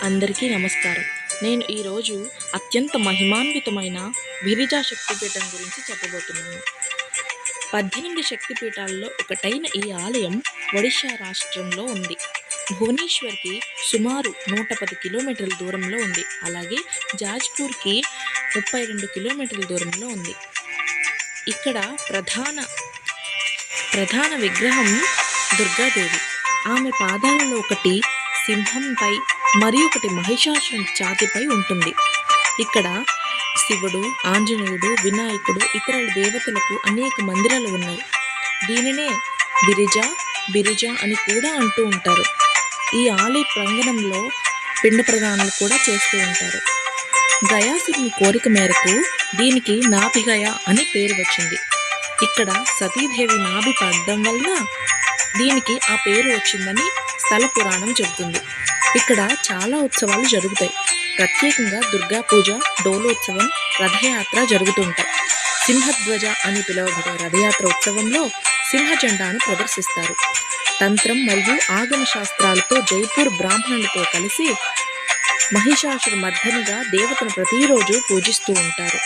అందరికీ నమస్కారం. నేను ఈరోజు అత్యంత మహిమాన్వితమైన గిరిజా శక్తిపీఠం గురించి చెప్పబోతున్నాను. 18 శక్తిపీఠాల్లో ఒకటైన ఈ ఆలయం ఒడిషా రాష్ట్రంలో ఉంది. భువనేశ్వర్కి సుమారు 110 కిలోమీటర్ల దూరంలో ఉంది. అలాగే జాజ్పూర్కి 32 కిలోమీటర్ల దూరంలో ఉంది. ఇక్కడ ప్రధాన విగ్రహం దుర్గాదేవి. ఆమె పాదాలలో ఒకటి సింహంపై మరి ఒకటి మహిషాసురుని ఛాతీపై ఉంటుంది. ఇక్కడ శివుడు, ఆంజనేయుడు, వినాయకుడు, ఇతర దేవతలకు అనేక మందిరాలు ఉన్నాయి. దీనినే బిరిజ అని కూడా అంటూ ఉంటారు. ఈ ఆలయ ప్రాంగణంలో పిండ ప్రదానాలు కూడా చేస్తూ ఉంటారు. గయాసురుని కోరిక మేరకు దీనికి నాభిగయ అని పేరు వచ్చింది. ఇక్కడ సతీదేవి నాభి పడడం వల్ల దీనికి ఆ పేరు వచ్చిందని స్థల పురాణం చెబుతుంది. ఇక్కడ చాలా ఉత్సవాలు జరుగుతాయి. ప్రత్యేకంగా దుర్గా పూజ, డోలోత్సవం, రథయాత్ర జరుగుతుంటాయి. సింహధ్వజ అని పిలువబడే రథయాత్ర ఉత్సవంలో సింహ జెండాను ప్రదర్శిస్తారు. తంత్రం మరియు ఆగమ శాస్త్రాలతో జైపూర్ బ్రాహ్మణులతో కలిసి మహిషాసుర మర్దనిగా దేవతను ప్రతిరోజు పూజిస్తూ ఉంటారు.